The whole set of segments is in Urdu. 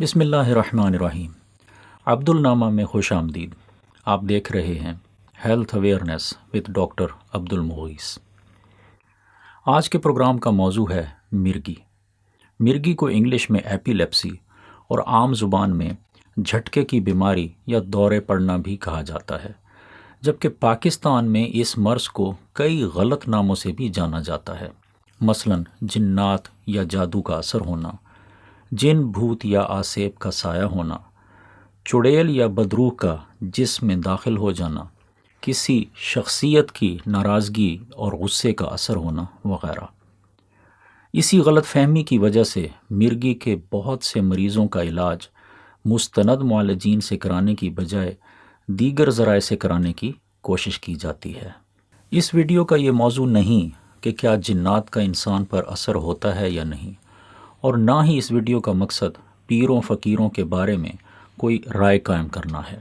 بسم اللہ الرحمن الرحیم۔ عبد النامہ میں خوش آمدید۔ آپ دیکھ رہے ہیں ہیلتھ اویئرنیس وتھ ڈاکٹر عبد المغیث۔ آج کے پروگرام کا موضوع ہے مرگی۔ مرگی کو انگلش میں ایپیلیپسی اور عام زبان میں جھٹکے کی بیماری یا دورے پڑنا بھی کہا جاتا ہے، جبکہ پاکستان میں اس مرض کو کئی غلط ناموں سے بھی جانا جاتا ہے، مثلاً جنات یا جادو کا اثر ہونا، جن بھوت یا آسیب کا سایہ ہونا، چڑیل یا بدروح کا جسم میں داخل ہو جانا، کسی شخصیت کی ناراضگی اور غصے کا اثر ہونا وغیرہ۔ اسی غلط فہمی کی وجہ سے مرگی کے بہت سے مریضوں کا علاج مستند معالجین سے کرانے کی بجائے دیگر ذرائع سے کرانے کی کوشش کی جاتی ہے۔ اس ویڈیو کا یہ موضوع نہیں کہ کیا جنات کا انسان پر اثر ہوتا ہے یا نہیں، اور نہ ہی اس ویڈیو کا مقصد پیروں فقیروں کے بارے میں کوئی رائے قائم کرنا ہے۔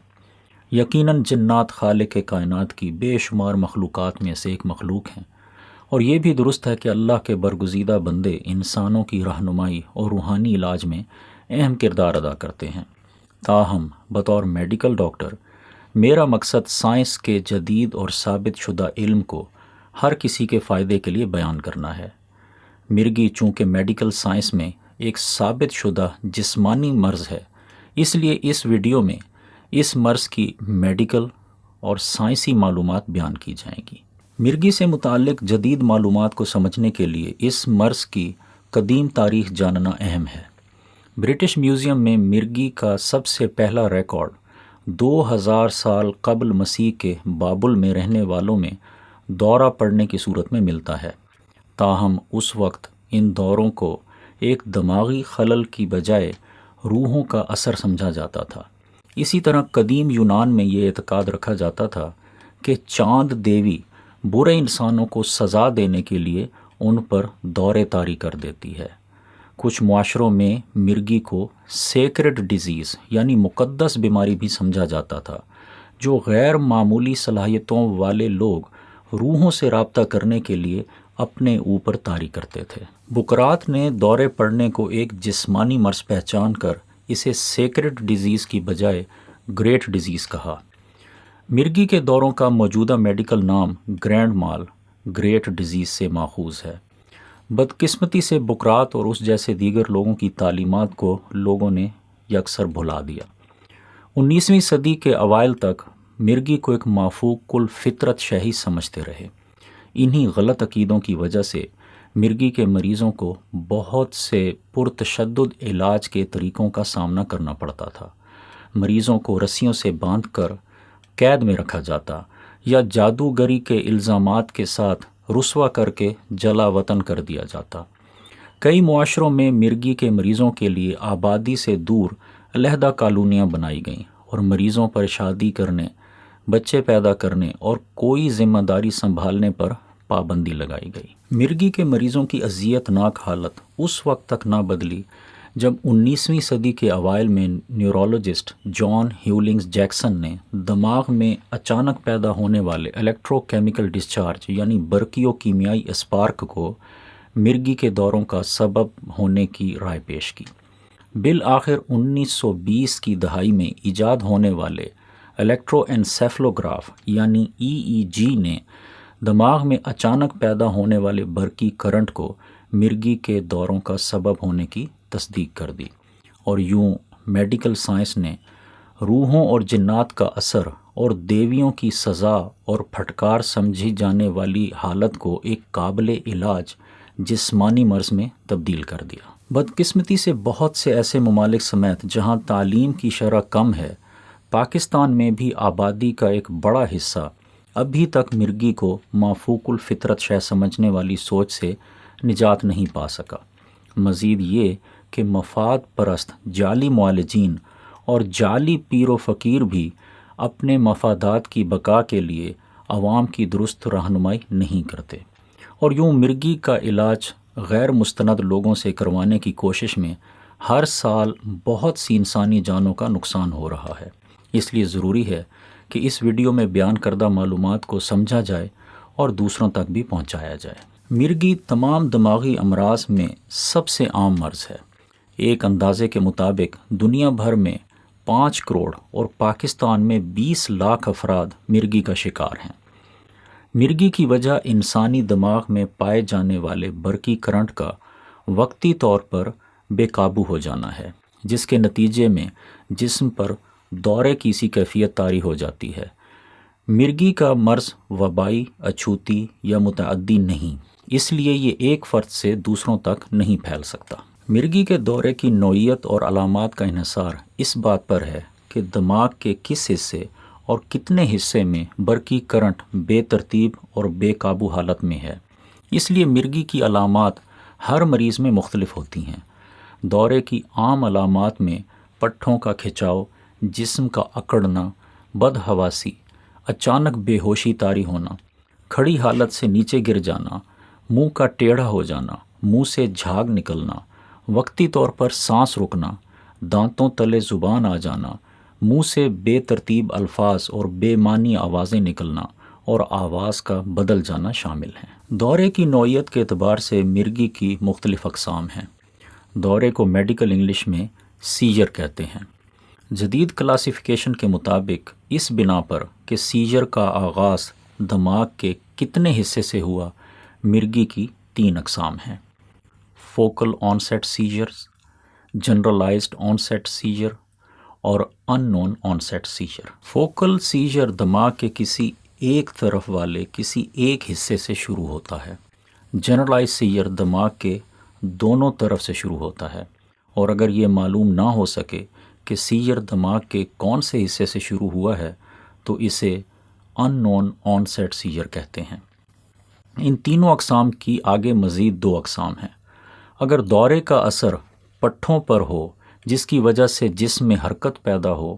یقیناً جنات خالق کائنات کی بے شمار مخلوقات میں سے ایک مخلوق ہیں، اور یہ بھی درست ہے کہ اللہ کے برگزیدہ بندے انسانوں کی رہنمائی اور روحانی علاج میں اہم کردار ادا کرتے ہیں۔ تاہم بطور میڈیکل ڈاکٹر میرا مقصد سائنس کے جدید اور ثابت شدہ علم کو ہر کسی کے فائدے کے لیے بیان کرنا ہے۔ مرگی چونکہ میڈیکل سائنس میں ایک ثابت شدہ جسمانی مرض ہے، اس لیے اس ویڈیو میں اس مرض کی میڈیکل اور سائنسی معلومات بیان کی جائیں گی۔ مرگی سے متعلق جدید معلومات کو سمجھنے کے لیے اس مرض کی قدیم تاریخ جاننا اہم ہے۔ برٹش میوزیم میں مرگی کا سب سے پہلا ریکارڈ 2000 سال قبل مسیح کے بابل میں رہنے والوں میں دورہ پڑنے کی صورت میں ملتا ہے۔ تاہم اس وقت ان دوروں کو ایک دماغی خلل کی بجائے روحوں کا اثر سمجھا جاتا تھا۔ اسی طرح قدیم یونان میں یہ اعتقاد رکھا جاتا تھا کہ چاند دیوی برے انسانوں کو سزا دینے کے لیے ان پر دورے طاری کر دیتی ہے۔ کچھ معاشروں میں مرگی کو سیکرڈ ڈیزیز یعنی مقدس بیماری بھی سمجھا جاتا تھا، جو غیر معمولی صلاحیتوں والے لوگ روحوں سے رابطہ کرنے کے لیے اپنے اوپر طاری کرتے تھے۔ بقرات نے دورے پڑنے کو ایک جسمانی مرض پہچان کر اسے سیکرڈ ڈیزیز کی بجائے گریٹ ڈیزیز کہا۔ مرگی کے دوروں کا موجودہ میڈیکل نام گرینڈ مال گریٹ ڈیزیز سے ماخوذ ہے۔ بدقسمتی سے بقرات اور اس جیسے دیگر لوگوں کی تعلیمات کو لوگوں نے یکسر بھلا دیا۔ 19ویں صدی کے اوائل تک مرگی کو ایک مافوق الفطرت شہی سمجھتے رہے۔ انہی غلط عقیدوں کی وجہ سے مرگی کے مریضوں کو بہت سے پرتشدد علاج کے طریقوں کا سامنا کرنا پڑتا تھا۔ مریضوں کو رسیوں سے باندھ کر قید میں رکھا جاتا یا جادوگری کے الزامات کے ساتھ رسوا کر کے جلا وطن کر دیا جاتا۔ کئی معاشروں میں مرگی کے مریضوں کے لیے آبادی سے دور علیحدہ کالونیاں بنائی گئیں اور مریضوں پر شادی کرنے، بچے پیدا کرنے اور کوئی ذمہ داری سنبھالنے پر پابندی لگائی گئی۔ مرگی کے مریضوں کی اذیت ناک حالت اس وقت تک نہ بدلی جب 19ویں صدی کے اوائل میں نیورولوجسٹ جان ہیولنگز جیکسن نے دماغ میں اچانک پیدا ہونے والے الیکٹرو کیمیکل ڈسچارج یعنی برقیو کیمیائی اسپارک کو مرگی کے دوروں کا سبب ہونے کی رائے پیش کی۔ بالآخر 1920 کی دہائی میں ایجاد ہونے والے الیکٹرو انسیفلوگراف یعنی EEG نے دماغ میں اچانک پیدا ہونے والے برقی کرنٹ کو مرگی کے دوروں کا سبب ہونے کی تصدیق کر دی، اور یوں میڈیکل سائنس نے روحوں اور جنات کا اثر اور دیویوں کی سزا اور پھٹکار سمجھی جانے والی حالت کو ایک قابل علاج جسمانی مرض میں تبدیل کر دیا۔ بدقسمتی سے بہت سے ایسے ممالک سمیت جہاں تعلیم کی شرح کم ہے، پاکستان میں بھی آبادی کا ایک بڑا حصہ ابھی تک مرگی کو مافوق الفطرت شے سمجھنے والی سوچ سے نجات نہیں پا سکا۔ مزید یہ کہ مفاد پرست جعلی معالجین اور جعلی پیر و فقیر بھی اپنے مفادات کی بقا کے لیے عوام کی درست رہنمائی نہیں کرتے، اور یوں مرگی کا علاج غیر مستند لوگوں سے کروانے کی کوشش میں ہر سال بہت سی انسانی جانوں کا نقصان ہو رہا ہے۔ اس لیے ضروری ہے کہ اس ویڈیو میں بیان کردہ معلومات کو سمجھا جائے اور دوسروں تک بھی پہنچایا جائے۔ مرگی تمام دماغی امراض میں سب سے عام مرض ہے۔ ایک اندازے کے مطابق دنیا بھر میں 5 کروڑ اور پاکستان میں 20 لاکھ افراد مرگی کا شکار ہیں۔ مرگی کی وجہ انسانی دماغ میں پائے جانے والے برقی کرنٹ کا وقتی طور پر بے قابو ہو جانا ہے، جس کے نتیجے میں جسم پر دورے کی سی کیفیت طاری ہو جاتی ہے۔ مرگی کا مرض وبائی، اچھوتی یا متعدی نہیں، اس لیے یہ ایک فرد سے دوسروں تک نہیں پھیل سکتا۔ مرگی کے دورے کی نوعیت اور علامات کا انحصار اس بات پر ہے کہ دماغ کے کس حصے اور کتنے حصے میں برقی کرنٹ بے ترتیب اور بے قابو حالت میں ہے۔ اس لیے مرگی کی علامات ہر مریض میں مختلف ہوتی ہیں۔ دورے کی عام علامات میں پٹھوں کا کھچاؤ، جسم کا اکڑنا، بدحواسی، اچانک بے ہوشی طاری ہونا، کھڑی حالت سے نیچے گر جانا، منہ کا ٹیڑھا ہو جانا، منہ سے جھاگ نکلنا، وقتی طور پر سانس رکنا، دانتوں تلے زبان آ جانا، منہ سے بے ترتیب الفاظ اور بے معنی آوازیں نکلنا اور آواز کا بدل جانا شامل ہیں۔ دورے کی نوعیت کے اعتبار سے مرگی کی مختلف اقسام ہیں۔ دورے کو میڈیکل انگلش میں سیجر کہتے ہیں۔ جدید کلاسیفیکیشن کے مطابق اس بنا پر کہ سیجر کا آغاز دماغ کے کتنے حصے سے ہوا، مرگی کی 3 اقسام ہیں: فوکل آنسیٹ سیجرز، جنرلائزڈ آنسیٹ سیجر اور ان نون آنسیٹ سیجر۔ فوکل سیجر دماغ کے کسی ایک طرف والے کسی ایک حصے سے شروع ہوتا ہے۔ جنرلائز سیجر دماغ کے دونوں طرف سے شروع ہوتا ہے، اور اگر یہ معلوم نہ ہو سکے کہ سیجر دماغ کے کون سے حصے سے شروع ہوا ہے تو اسے ان نون آنسیٹ سیجر کہتے ہیں۔ ان تینوں اقسام کی آگے مزید 2 اقسام ہیں۔ اگر دورے کا اثر پٹھوں پر ہو جس کی وجہ سے جسم میں حرکت پیدا ہو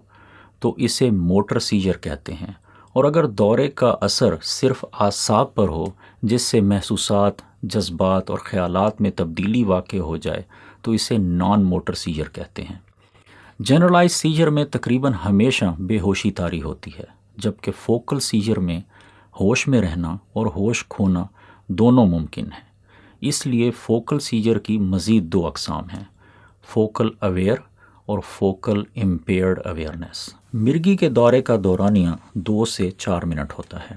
تو اسے موٹر سیجر کہتے ہیں، اور اگر دورے کا اثر صرف اعصاب پر ہو جس سے محسوسات، جذبات اور خیالات میں تبدیلی واقع ہو جائے تو اسے نان موٹر سیجر کہتے ہیں۔ جنرلائز سیجر میں تقریباً ہمیشہ بے ہوشی طاری ہوتی ہے، جبکہ فوکل سیجر میں ہوش میں رہنا اور ہوش کھونا دونوں ممکن ہیں۔ اس لیے فوکل سیجر کی مزید 2 اقسام ہیں: فوکل اویئر اور فوکل امپیئرڈ اویئرنیس۔ مرگی کے دورے کا دورانیہ 2 سے 4 منٹ ہوتا ہے۔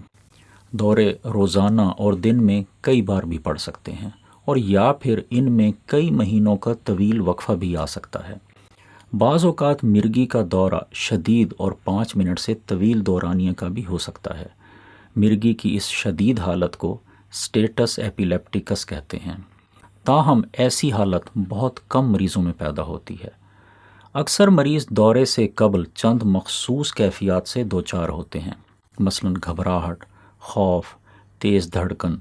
دورے روزانہ اور دن میں کئی بار بھی پڑ سکتے ہیں، اور یا پھر ان میں کئی مہینوں کا طویل وقفہ بھی آ سکتا ہے۔ بعض اوقات مرگی کا دورہ شدید اور 5 منٹ سے طویل دورانیہ کا بھی ہو سکتا ہے۔ مرگی کی اس شدید حالت کو سٹیٹس ایپیلیپٹیکس کہتے ہیں، تاہم ایسی حالت بہت کم مریضوں میں پیدا ہوتی ہے۔ اکثر مریض دورے سے قبل چند مخصوص کیفیات سے دوچار ہوتے ہیں، مثلاً گھبراہٹ، خوف، تیز دھڑکن،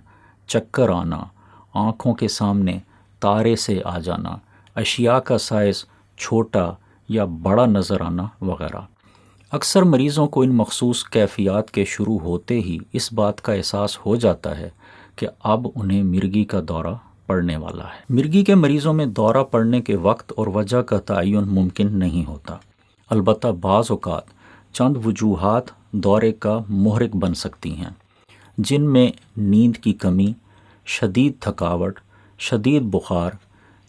چکر آنا، آنکھوں کے سامنے تارے سے آ جانا، اشیاء کا سائز چھوٹا یا بڑا نظر آنا وغیرہ۔ اکثر مریضوں کو ان مخصوص کیفیات کے شروع ہوتے ہی اس بات کا احساس ہو جاتا ہے کہ اب انہیں مرگی کا دورہ پڑنے والا ہے۔ مرگی کے مریضوں میں دورہ پڑنے کے وقت اور وجہ کا تعین ممکن نہیں ہوتا، البتہ بعض اوقات چند وجوہات دورے کا محرک بن سکتی ہیں، جن میں نیند کی کمی، شدید تھکاوٹ، شدید بخار،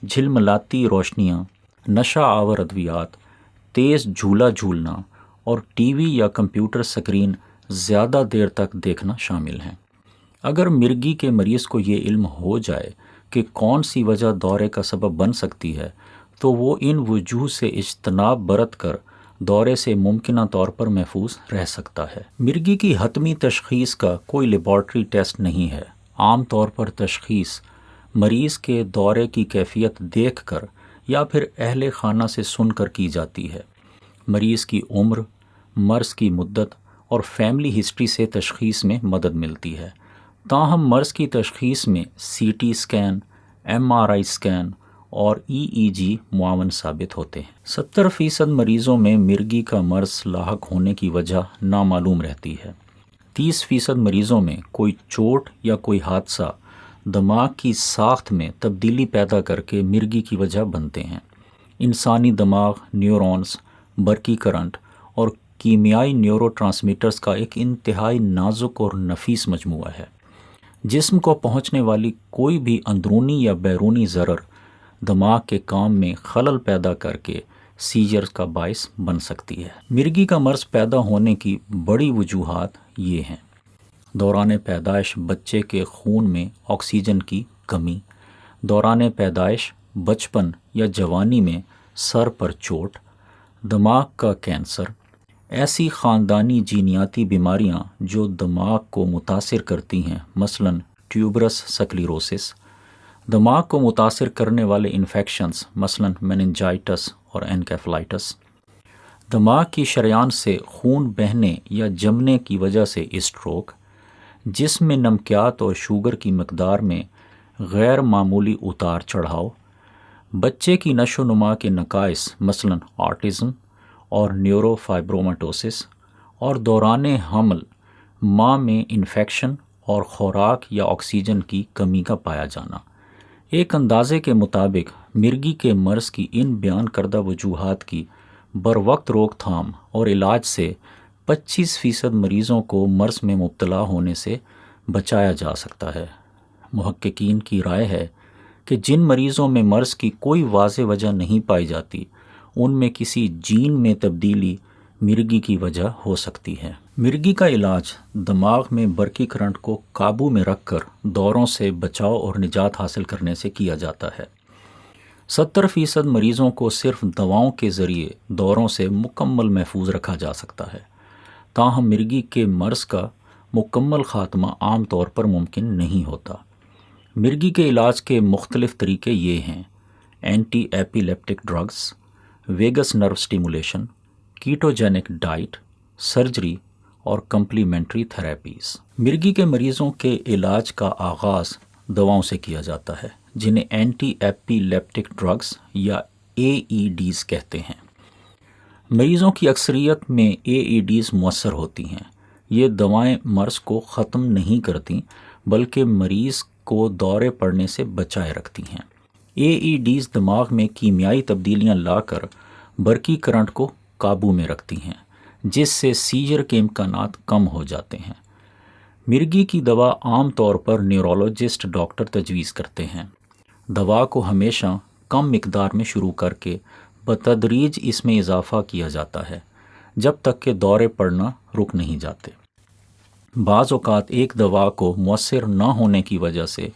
جھلملاتی روشنیاں، نشہ آور ادویات، تیز جھولا جھولنا اور ٹی وی یا کمپیوٹر سکرین زیادہ دیر تک دیکھنا شامل ہیں۔ اگر مرگی کے مریض کو یہ علم ہو جائے کہ کون سی وجہ دورے کا سبب بن سکتی ہے تو وہ ان وجوہ سے اجتناب برت کر دورے سے ممکنہ طور پر محفوظ رہ سکتا ہے۔ مرگی کی حتمی تشخیص کا کوئی لیبارٹری ٹیسٹ نہیں ہے۔ عام طور پر تشخیص مریض کے دورے کی کیفیت دیکھ کر یا پھر اہل خانہ سے سن کر کی جاتی ہے۔ مریض کی عمر، مرض کی مدت اور فیملی ہسٹری سے تشخیص میں مدد ملتی ہے۔ تاہم مرض کی تشخیص میں C T scan, M R I scan اور ای جی معاون ثابت ہوتے ہیں۔ 70% مریضوں میں مرگی کا مرض لاحق ہونے کی وجہ نامعلوم رہتی ہے۔ 30% مریضوں میں کوئی چوٹ یا کوئی حادثہ دماغ کی ساخت میں تبدیلی پیدا کر کے مرگی کی وجہ بنتے ہیں۔ انسانی دماغ نیورونز، برقی کرنٹ اور کیمیائی نیورو ٹرانسمیٹرز کا ایک انتہائی نازک اور نفیس مجموعہ ہے۔ جسم کو پہنچنے والی کوئی بھی اندرونی یا بیرونی ضرر دماغ کے کام میں خلل پیدا کر کے سیجر کا باعث بن سکتی ہے۔ مرگی کا مرض پیدا ہونے کی بڑی وجوہات یہ ہیں: دوران پیدائش بچے کے خون میں آکسیجن کی کمی، دوران پیدائش بچپن یا جوانی میں سر پر چوٹ، دماغ کا کینسر، ایسی خاندانی جینیاتی بیماریاں جو دماغ کو متاثر کرتی ہیں، مثلاً ٹیوبرس سکلیروسس، دماغ کو متاثر کرنے والے انفیکشنز مثلاً میننجائٹس اور انکیفلائٹس، دماغ کی شریان سے خون بہنے یا جمنے کی وجہ سے اسٹروک، جسم میں نمکیات اور شوگر کی مقدار میں غیر معمولی اتار چڑھاؤ، بچے کی نشو و نما کے نقائص مثلاً آٹزم اور نیورو فائبروماٹوسس، اور دوران حمل ماں میں انفیکشن اور خوراک یا آکسیجن کی کمی کا پایا جانا۔ ایک اندازے کے مطابق مرگی کے مرض کی ان بیان کردہ وجوہات کی بروقت روک تھام اور علاج سے 25% مریضوں کو مرض میں مبتلا ہونے سے بچایا جا سکتا ہے۔ محققین کی رائے ہے کہ جن مریضوں میں مرض کی کوئی واضح وجہ نہیں پائی جاتی، ان میں کسی جین میں تبدیلی مرگی کی وجہ ہو سکتی ہے۔ مرگی کا علاج دماغ میں برقی کرنٹ کو قابو میں رکھ کر دوروں سے بچاؤ اور نجات حاصل کرنے سے کیا جاتا ہے۔ 70% مریضوں کو صرف دواؤں کے ذریعے دوروں سے مکمل محفوظ رکھا جا سکتا ہے، تاہم مرگی کے مرض کا مکمل خاتمہ عام طور پر ممکن نہیں ہوتا۔ مرگی کے علاج کے مختلف طریقے یہ ہیں: اینٹی ایپیلیپٹک ڈرگز، ویگس نرو سٹیمولیشن، کیٹوجینک ڈائٹ، سرجری اور کمپلیمنٹری تھراپیز۔ مرگی کے مریضوں کے علاج کا آغاز دواؤں سے کیا جاتا ہے، جنہیں اینٹی ایپیلیپٹک ڈرگز یا AEDs کہتے ہیں۔ مریضوں کی اکثریت میں AEDs مؤثر ہوتی ہیں۔ یہ دوائیں مرض کو ختم نہیں کرتی بلکہ مریض کو دورے پڑنے سے بچائے رکھتی ہیں۔ AEDs دماغ میں کیمیائی تبدیلیاں لا کر برقی کرنٹ کو قابو میں رکھتی ہیں، جس سے سیجر کے امکانات کم ہو جاتے ہیں۔ مرگی کی دوا عام طور پر نیورولوجسٹ ڈاکٹر تجویز کرتے ہیں۔ دوا کو ہمیشہ کم مقدار میں شروع کر کے بتدریج اس میں اضافہ کیا جاتا ہے جب تک کہ دورے پڑنا رک نہیں جاتے۔ بعض اوقات ایک دوا کو مؤثر نہ ہونے کی وجہ سے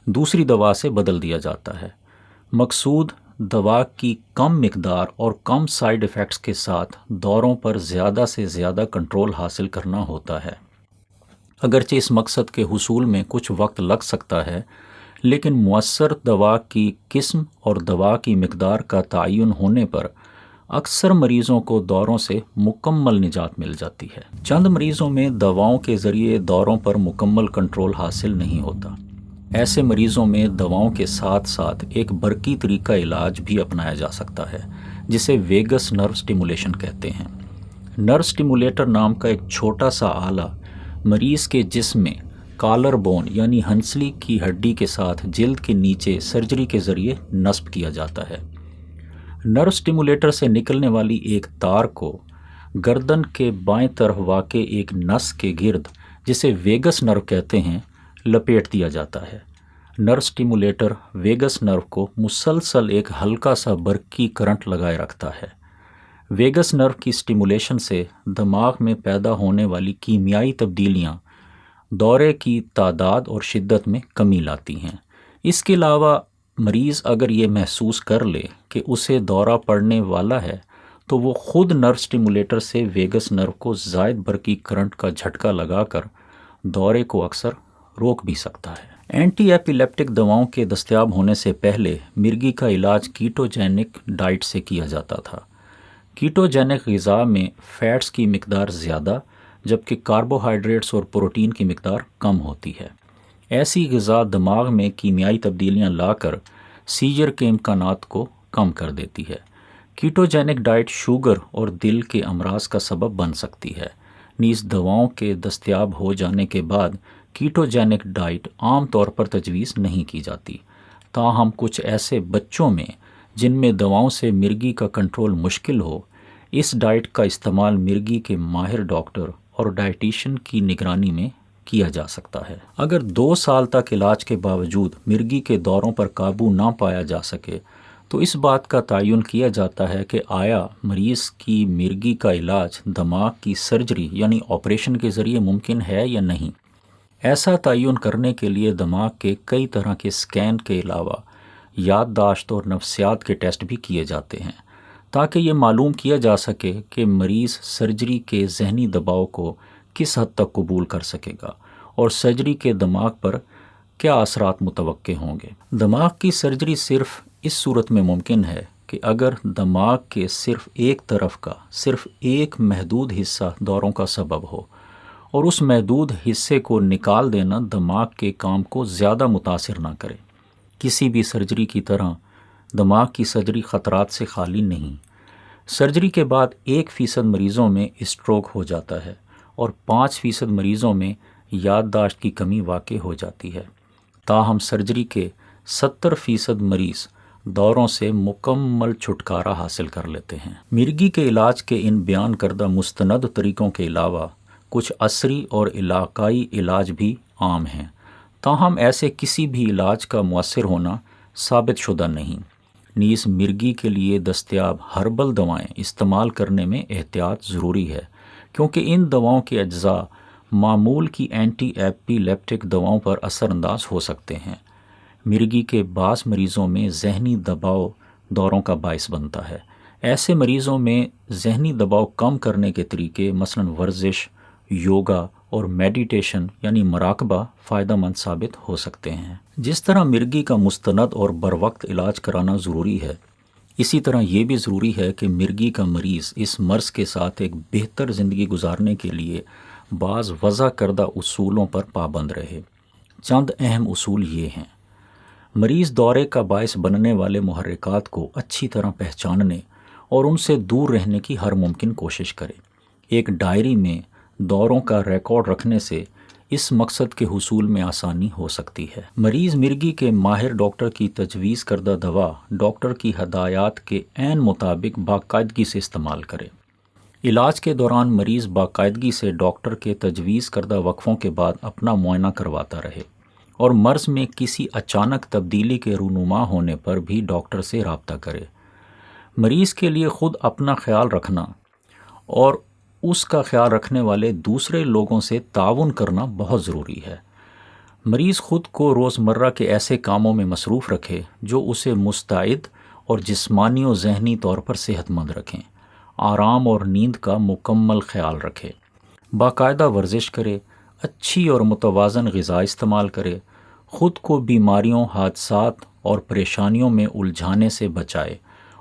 دوسری دوا سے بدل دیا جاتا ہے۔ مقصود دوا کی کم مقدار اور کم سائیڈ ایفیکٹس کے ساتھ دوروں پر زیادہ سے زیادہ کنٹرول حاصل کرنا ہوتا ہے۔ اگرچہ اس مقصد کے حصول میں کچھ وقت لگ سکتا ہے، لیکن مؤثر دوا کی قسم اور دوا کی مقدار کا تعین ہونے پر اکثر مریضوں کو دوروں سے مکمل نجات مل جاتی ہے۔ چند مریضوں میں دواؤں کے ذریعے دوروں پر مکمل کنٹرول حاصل نہیں ہوتا۔ ایسے مریضوں میں دواؤں کے ساتھ ساتھ ایک برقی طریقہ علاج بھی اپنایا جا سکتا ہے، جسے ویگس نرو سٹیمولیشن کہتے ہیں۔ نرو سٹیمولیٹر نام کا ایک چھوٹا سا آلہ مریض کے جسم میں کالر بون یعنی ہنسلی کی ہڈی کے ساتھ جلد کے نیچے سرجری کے ذریعے نصب کیا جاتا ہے۔ نرو سٹیمولیٹر سے نکلنے والی ایک تار کو گردن کے بائیں طرف واقع ایک نس کے گرد، جسے ویگس نرو کہتے ہیں، لپیٹ دیا جاتا ہے۔ نرو سٹیمولیٹر ویگس نرو کو مسلسل ایک ہلکا سا برقی کرنٹ لگائے رکھتا ہے۔ ویگس نرو کی سٹیمولیشن سے دماغ میں پیدا ہونے والی کیمیائی تبدیلیاں دورے کی تعداد اور شدت میں کمی لاتی ہیں۔ اس کے علاوہ مریض اگر یہ محسوس کر لے کہ اسے دورہ پڑنے والا ہے تو وہ خود نرو سٹیمولیٹر سے ویگس نرو کو زائد برقی کرنٹ کا جھٹکا لگا کر دورے کو اکثر روک بھی سکتا ہے۔ اینٹی ایپیلیپٹک دواؤں کے دستیاب ہونے سے پہلے مرگی کا علاج کیٹوجینک ڈائٹ سے کیا جاتا تھا۔ کیٹوجینک غذا میں فیٹس کی مقدار زیادہ جبکہ کاربوہائیڈریٹس اور پروٹین کی مقدار کم ہوتی ہے۔ ایسی غذا دماغ میں کیمیائی تبدیلیاں لا کر سیجر کے امکانات کو کم کر دیتی ہے۔ کیٹوجینک ڈائٹ شوگر اور دل کے امراض کا سبب بن سکتی ہے۔ نیز دواؤں کے دستیاب ہو جانے کے بعد کیٹوجینک ڈائٹ عام طور پر تجویز نہیں کی جاتی، تاہم کچھ ایسے بچوں میں جن میں دواؤں سے مرگی کا کنٹرول مشکل ہو، اس ڈائٹ کا استعمال مرگی کے ماہر ڈاکٹر اور ڈائٹیشین کی نگرانی میں کیا جا سکتا ہے۔ اگر 2 سال تک علاج کے باوجود مرگی کے دوروں پر قابو نہ پایا جا سکے تو اس بات کا تعین کیا جاتا ہے کہ آیا مریض کی مرگی کا علاج دماغ کی سرجری یعنی آپریشن کے ذریعے ممکن ہے یا نہیں۔ ایسا تعین کرنے کے لیے دماغ کے کئی طرح کے اسکین کے علاوہ یادداشت اور نفسیات کے ٹیسٹ بھی کیے جاتے ہیں تاکہ یہ معلوم کیا جا سکے کہ مریض سرجری کے ذہنی دباؤ کو کس حد تک قبول کر سکے گا اور سرجری کے دماغ پر کیا اثرات متوقع ہوں گے۔ دماغ کی سرجری صرف اس صورت میں ممکن ہے کہ اگر دماغ کے صرف ایک طرف کا صرف ایک محدود حصہ دوروں کا سبب ہو اور اس محدود حصے کو نکال دینا دماغ کے کام کو زیادہ متاثر نہ کرے۔ کسی بھی سرجری کی طرح دماغ کی سرجری خطرات سے خالی نہیں۔ سرجری کے بعد 1% مریضوں میں اسٹروک ہو جاتا ہے اور 5% مریضوں میں یادداشت کی کمی واقع ہو جاتی ہے۔ تاہم سرجری کے 70% مریض دوروں سے مکمل چھٹکارا حاصل کر لیتے ہیں۔ مرگی کے علاج کے ان بیان کردہ مستند طریقوں کے علاوہ کچھ عصری اور علاقائی علاج بھی عام ہیں، تاہم ایسے کسی بھی علاج کا مؤثر ہونا ثابت شدہ نہیں۔ نیز مرگی کے لیے دستیاب ہربل دوائیں استعمال کرنے میں احتیاط ضروری ہے کیونکہ ان دواؤں کے اجزاء معمول کی اینٹی ایپیلیپٹک دواؤں پر اثر انداز ہو سکتے ہیں۔ مرگی کے بعض مریضوں میں ذہنی دباؤ دوروں کا باعث بنتا ہے۔ ایسے مریضوں میں ذہنی دباؤ کم کرنے کے طریقے مثلاً ورزش، یوگا اور میڈیٹیشن یعنی مراقبہ فائدہ مند ثابت ہو سکتے ہیں۔ جس طرح مرگی کا مستند اور بروقت علاج کرانا ضروری ہے، اسی طرح یہ بھی ضروری ہے کہ مرگی کا مریض اس مرض کے ساتھ ایک بہتر زندگی گزارنے کے لیے بعض وضع کردہ اصولوں پر پابند رہے۔ چند اہم اصول یہ ہیں: مریض دورے کا باعث بننے والے محرکات کو اچھی طرح پہچاننے اور ان سے دور رہنے کی ہر ممکن کوشش کرے۔ ایک ڈائری میں دوروں کا ریکارڈ رکھنے سے اس مقصد کے حصول میں آسانی ہو سکتی ہے۔ مریض مرگی کے ماہر ڈاکٹر کی تجویز کردہ دوا ڈاکٹر کی ہدایات کے عین مطابق باقاعدگی سے استعمال کرے۔ علاج کے دوران مریض باقاعدگی سے ڈاکٹر کے تجویز کردہ وقفوں کے بعد اپنا معائنہ کرواتا رہے اور مرض میں کسی اچانک تبدیلی کے رونما ہونے پر بھی ڈاکٹر سے رابطہ کرے۔ مریض کے لیے خود اپنا خیال رکھنا اور اس کا خیال رکھنے والے دوسرے لوگوں سے تعاون کرنا بہت ضروری ہے۔ مریض خود کو روزمرہ کے ایسے کاموں میں مصروف رکھے جو اسے مستعد اور جسمانی و ذہنی طور پر صحت مند رکھیں۔ آرام اور نیند کا مکمل خیال رکھے۔ باقاعدہ ورزش کرے، اچھی اور متوازن غذا استعمال کرے، خود کو بیماریوں، حادثات اور پریشانیوں میں الجھانے سے بچائے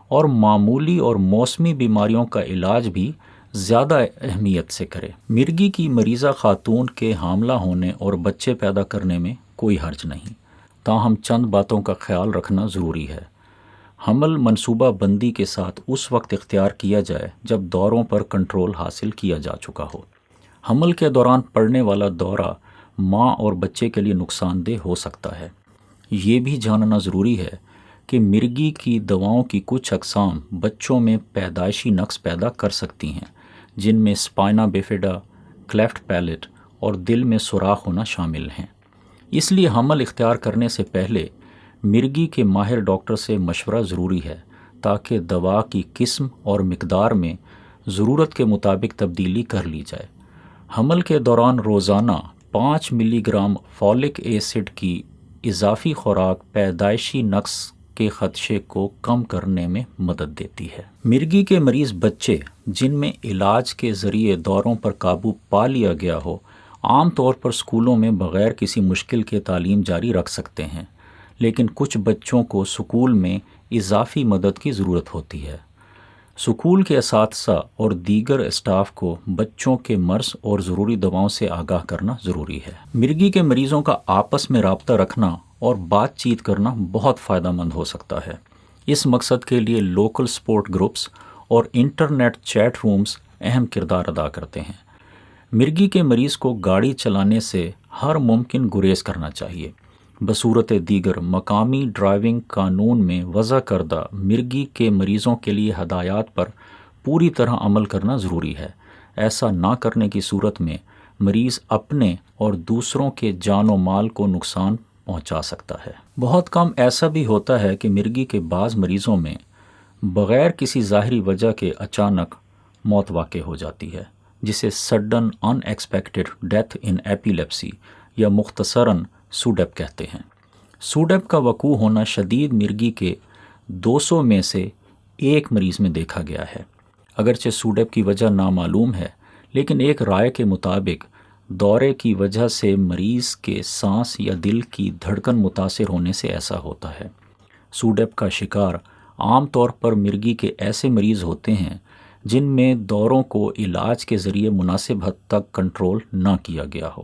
اور معمولی اور موسمی بیماریوں کا علاج بھی زیادہ اہمیت سے کرے۔ مرگی کی مریضہ خاتون کے حاملہ ہونے اور بچے پیدا کرنے میں کوئی حرج نہیں، تاہم چند باتوں کا خیال رکھنا ضروری ہے۔ حمل منصوبہ بندی کے ساتھ اس وقت اختیار کیا جائے جب دوروں پر کنٹرول حاصل کیا جا چکا ہو۔ حمل کے دوران پڑنے والا دورہ ماں اور بچے کے لیے نقصان دہ ہو سکتا ہے۔ یہ بھی جاننا ضروری ہے کہ مرگی کی دواؤں کی کچھ اقسام بچوں میں پیدائشی نقص پیدا کر سکتی ہیں، جن میں اسپائنا بیفیڈا، کلیفٹ پیلٹ اور دل میں سوراخ ہونا شامل ہیں۔ اس لیے حمل اختیار کرنے سے پہلے مرگی کے ماہر ڈاکٹر سے مشورہ ضروری ہے تاکہ دوا کی قسم اور مقدار میں ضرورت کے مطابق تبدیلی کر لی جائے۔ حمل کے دوران روزانہ 5 ملی گرام فولک ایسڈ کی اضافی خوراک پیدائشی نقص کے خدشے کو کم کرنے میں مدد دیتی ہے۔ مرگی کے مریض بچے جن میں علاج کے ذریعے دوروں پر قابو پا لیا گیا ہو، عام طور پر اسکولوں میں بغیر کسی مشکل کے تعلیم جاری رکھ سکتے ہیں، لیکن کچھ بچوں کو اسکول میں اضافی مدد کی ضرورت ہوتی ہے۔ اسکول کے اساتذہ اور دیگر اسٹاف کو بچوں کے مرض اور ضروری دواؤں سے آگاہ کرنا ضروری ہے۔ مرگی کے مریضوں کا آپس میں رابطہ رکھنا اور بات چیت کرنا بہت فائدہ مند ہو سکتا ہے۔ اس مقصد کے لیے لوکل سپورٹ گروپس اور انٹرنیٹ چیٹ رومز اہم کردار ادا کرتے ہیں۔ مرگی کے مریض کو گاڑی چلانے سے ہر ممکن گریز کرنا چاہیے۔ بصورت دیگر مقامی ڈرائیونگ قانون میں وضع کردہ مرگی کے مریضوں کے لیے ہدایات پر پوری طرح عمل کرنا ضروری ہے۔ ایسا نہ کرنے کی صورت میں مریض اپنے اور دوسروں کے جان و مال کو نقصان پہنچا سکتا ہے۔ بہت کم ایسا بھی ہوتا ہے کہ مرگی کے بعض مریضوں میں بغیر کسی ظاہری وجہ کے اچانک موت واقع ہو جاتی ہے، جسے sudden in expected death in epilepsy یا مختصراً سوڈیپ کہتے ہیں۔ سوڈیپ کا وقوع ہونا شدید مرگی کے 200 میں سے ایک مریض میں دیکھا گیا ہے۔ اگرچہ سوڈیپ کی وجہ نامعلوم ہے، لیکن ایک رائے کے مطابق دورے کی وجہ سے مریض کے سانس یا دل کی دھڑکن متاثر ہونے سے ایسا ہوتا ہے۔ سوڈیپ کا شکار عام طور پر مرگی کے ایسے مریض ہوتے ہیں جن میں دوروں کو علاج کے ذریعے مناسب حد تک کنٹرول نہ کیا گیا ہو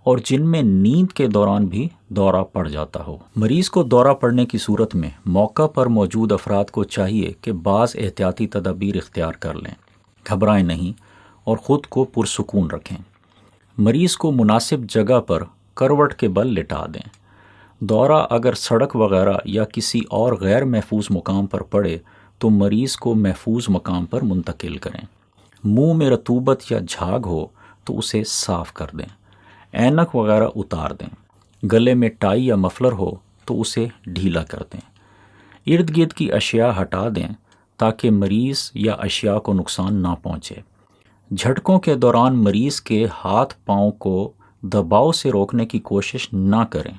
اور جن میں نیند کے دوران بھی دورہ پڑ جاتا ہو۔ مریض کو دورہ پڑنے کی صورت میں موقع پر موجود افراد کو چاہیے کہ بعض احتیاطی تدابیر اختیار کر لیں، گھبرائیں نہیں اور خود کو پرسکون رکھیں۔ مریض کو مناسب جگہ پر کروٹ کے بل لٹا دیں۔ دورہ اگر سڑک وغیرہ یا کسی اور غیر محفوظ مقام پر پڑے تو مریض کو محفوظ مقام پر منتقل کریں۔ منہ میں رطوبت یا جھاگ ہو تو اسے صاف کر دیں۔ اینک وغیرہ اتار دیں۔ گلے میں ٹائی یا مفلر ہو تو اسے ڈھیلا کر دیں۔ ارد گرد کی اشیاء ہٹا دیں تاکہ مریض یا اشیاء کو نقصان نہ پہنچے۔ جھٹکوں کے دوران مریض کے ہاتھ پاؤں کو دباؤ سے روکنے کی کوشش نہ کریں،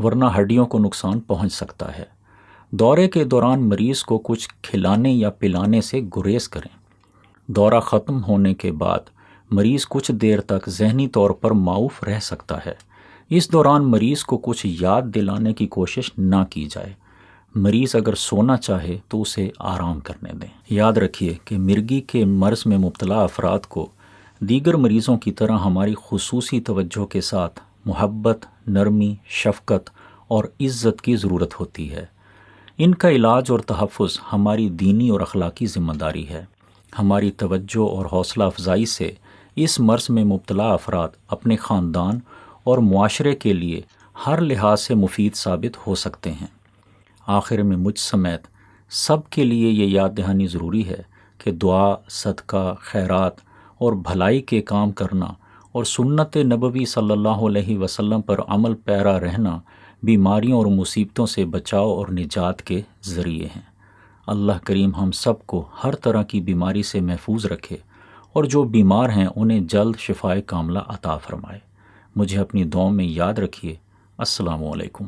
ورنہ ہڈیوں کو نقصان پہنچ سکتا ہے۔ دورے کے دوران مریض کو کچھ کھلانے یا پلانے سے گریز کریں۔ دورہ ختم ہونے کے بعد مریض کچھ دیر تک ذہنی طور پر معاف رہ سکتا ہے۔ اس دوران مریض کو کچھ یاد دلانے کی کوشش نہ کی جائے۔ مریض اگر سونا چاہے تو اسے آرام کرنے دیں۔ یاد رکھیے کہ مرگی کے مرض میں مبتلا افراد کو دیگر مریضوں کی طرح ہماری خصوصی توجہ کے ساتھ محبت، نرمی، شفقت اور عزت کی ضرورت ہوتی ہے۔ ان کا علاج اور تحفظ ہماری دینی اور اخلاقی ذمہ داری ہے۔ ہماری توجہ اور حوصلہ افزائی سے اس مرض میں مبتلا افراد اپنے خاندان اور معاشرے کے لیے ہر لحاظ سے مفید ثابت ہو سکتے ہیں۔ آخر میں مجھ سمیت سب کے لیے یہ یاد دہانی ضروری ہے کہ دعا، صدقہ، خیرات اور بھلائی کے کام کرنا اور سنت نبوی صلی اللہ علیہ وسلم پر عمل پیرا رہنا بیماریوں اور مصیبتوں سے بچاؤ اور نجات کے ذریعے ہیں۔ اللہ کریم ہم سب کو ہر طرح کی بیماری سے محفوظ رکھے اور جو بیمار ہیں انہیں جلد شفائے کاملہ عطا فرمائے۔ مجھے اپنی دعاؤں میں یاد رکھیے۔ السلام علیکم۔